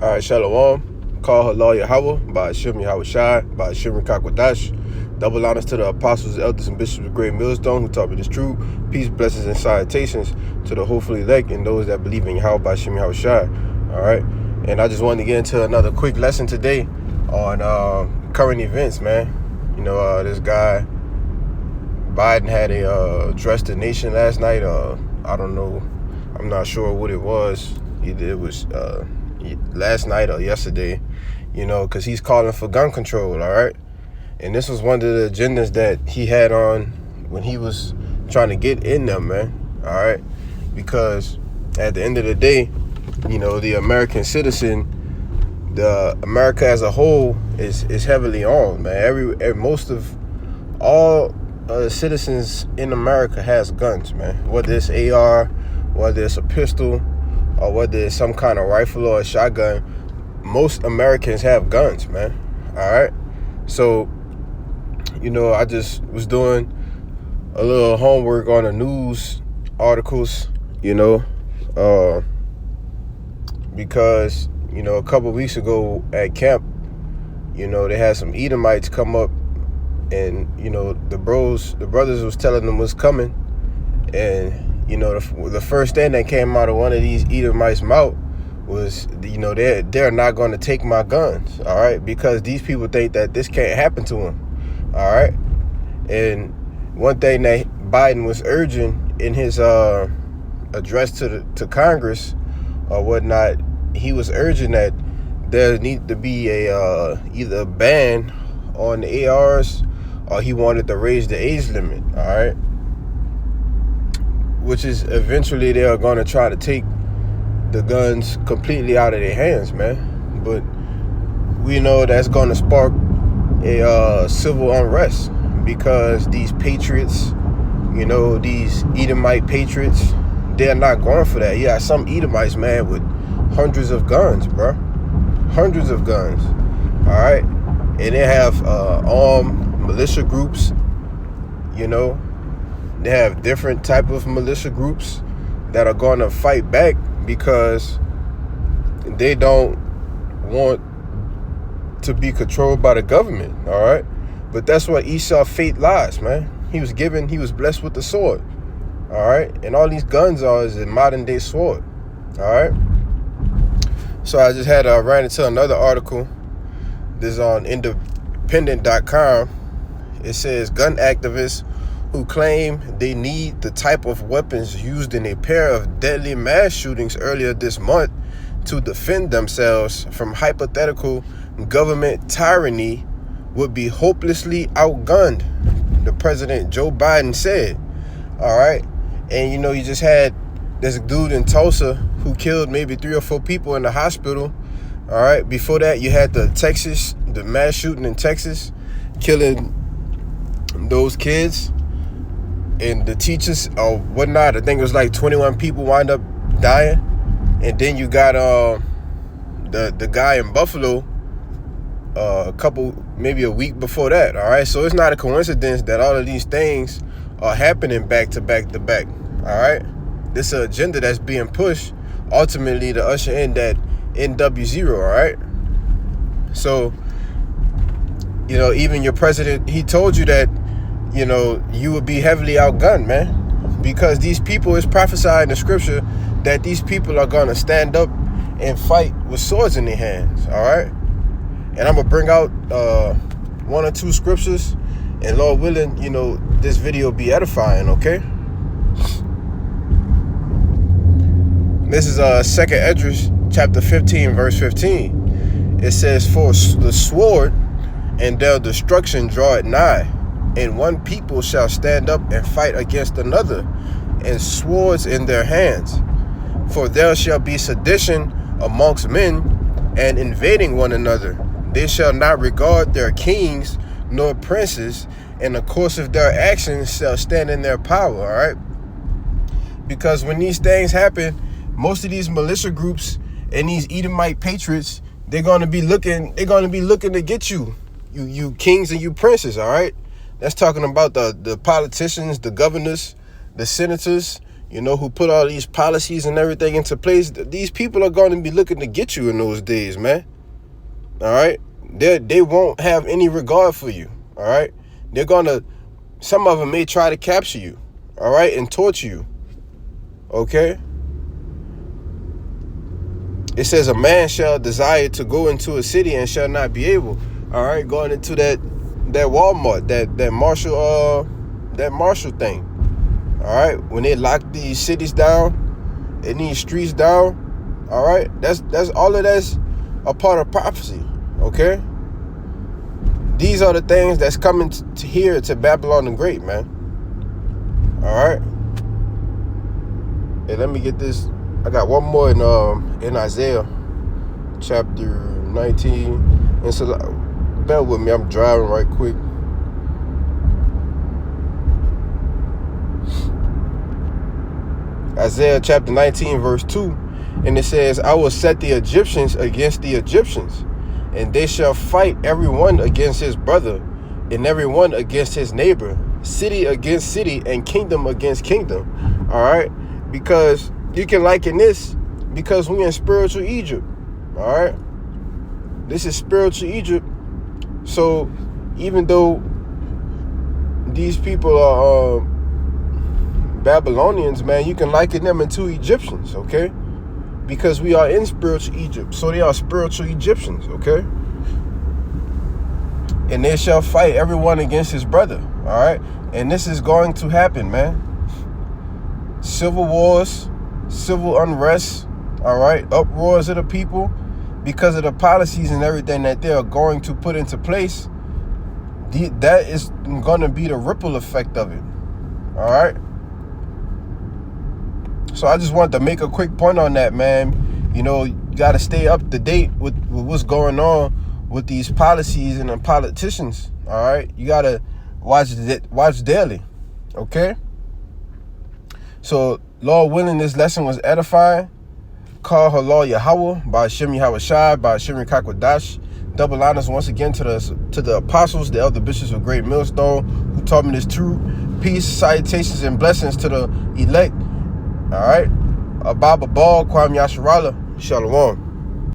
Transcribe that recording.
All right, Shalom. Call her lawyer Howell by Shimmy Howard Shai by Shimmy Kakwadash. Double honors to the apostles, elders, and bishops of Great Millstone who taught me this truth. Peace, blessings, and salutations to the hopefully elect and those that believe in Yahweh by Shimmy Howard Shai. All right, and I just wanted to get into another quick lesson today on current events, man. You know, this guy Biden had a address the nation last night. I don't know. I'm not sure what it was. Either it was last night or yesterday, you know, because he's calling for gun control, all right? And this was one of the agendas that he had on when he was trying to get in them, man, all right? Because at the end of the day, you know, the American citizen, the America as a whole is heavily armed, man. Most of all citizens in America has guns, man. Whether it's AR, whether it's a pistol, or whether it's some kind of rifle or a shotgun, most Americans have guns, man. All right? So, you know, I just was doing a little homework on the news articles, you know, because, you know, a couple of weeks ago at camp, you know, they had some Edomites come up and, you know, the brothers was telling them what's coming. And, you know, the first thing that came out of one of these Edomites' mouth was, you know, they're not going to take my guns, all right, because these people think that this can't happen to them, all right. And one thing that Biden was urging in his address to Congress or whatnot, he was urging that there need to be either a ban on the ARs or he wanted to raise the age limit, all right. Which is eventually they are going to try to take the guns completely out of their hands, man. But we know that's going to spark a civil unrest because these patriots, you know, these Edomite patriots, they're not going for that. Yeah, some Edomites, man, with hundreds of guns, bro. Hundreds of guns, all right? And they have armed militia groups, you know. They have different type of militia groups that are going to fight back because they don't want to be controlled by the government, all right? But that's where Esau's fate lies, man. He was blessed with the sword, all right? And all these guns is a modern day sword, all right? So I just had ran into another article. This is on independent.com. It says gun activists who claim they need the type of weapons used in a pair of deadly mass shootings earlier this month to defend themselves from hypothetical government tyranny would be hopelessly outgunned, the President Joe Biden said. All right. And, you know, you just had this dude in Tulsa who killed maybe 3 or 4 people in the hospital. All right. Before that, you had the mass shooting in Texas, killing those kids. And the teachers or whatnot, I think it was like 21 people wind up dying. And then you got the guy in Buffalo maybe a week before that, all right? So it's not a coincidence that all of these things are happening back to back to back, all right? This agenda that's being pushed ultimately to usher in that NW0, all right? So, you know, even your president, he told you that, you know, you would be heavily outgunned, man, because these people, is prophesied in the scripture that these people are going to stand up and fight with swords in their hands, all right? And I'm going to bring out 1 or 2 scriptures, and Lord willing, you know, this video be edifying, okay? This is 2nd Esdras, chapter 15, verse 15. It says, for the sword and their destruction draw it nigh, and one people shall stand up and fight against another, and swords in their hands. For there shall be sedition amongst men, and invading one another. They shall not regard their kings nor princes, and the course of their actions shall stand in their power, all right? Because when these things happen, most of these militia groups and these Edomite patriots, they're going to be looking to get you kings and you princes, all right? That's talking about the politicians, the governors, the senators, who put all these policies and everything into place, these people are going to be looking to get you in those days, man. All right? They won't have any regard for you. All right? Some of them may try to capture you. All right? And torture you. Okay? It says a man shall desire to go into a city and shall not be able. All right? Going into that Walmart, that Marshall thing. All right, when they lock these cities down and these streets down, all right, that's all of that's a part of prophecy. Okay, these are the things that's coming to here to Babylon the Great, man. All right, hey, let me get this. I got one more in Isaiah chapter 19, and so bear with me. I'm driving right quick. Isaiah chapter 19 verse 2, and it says, I will set the Egyptians against the Egyptians, and they shall fight every one against his brother, and every one against his neighbor, city against city, and kingdom against kingdom. All right, because you can liken this because we're in spiritual Egypt. All right, this is spiritual Egypt. So even though these people are Babylonians, man, you can liken them into Egyptians, okay? Because we are in spiritual Egypt, so they are spiritual Egyptians, okay? And they shall fight everyone against his brother, all right? And this is going to happen, man. Civil wars, civil unrest, all right? Uproars of the people because of the policies and everything that they are going to put into place. That is going to be the ripple effect of it, all right? So I just wanted to make a quick point on that, man. You got to stay up to date with what's going on with these policies and the politicians. All right, you got to watch daily. Okay. So, Lord willing, this lesson was edifying. Call her Lord Yahweh by Shem Yahweh Shai by Shem Kakwadash. Double honors once again to the apostles, the elder bishops of Great Millstone, who taught me this truth. Peace, salutations, and blessings to the elect. All right, Ababa Ball, Kwame Yasharala, Shalom.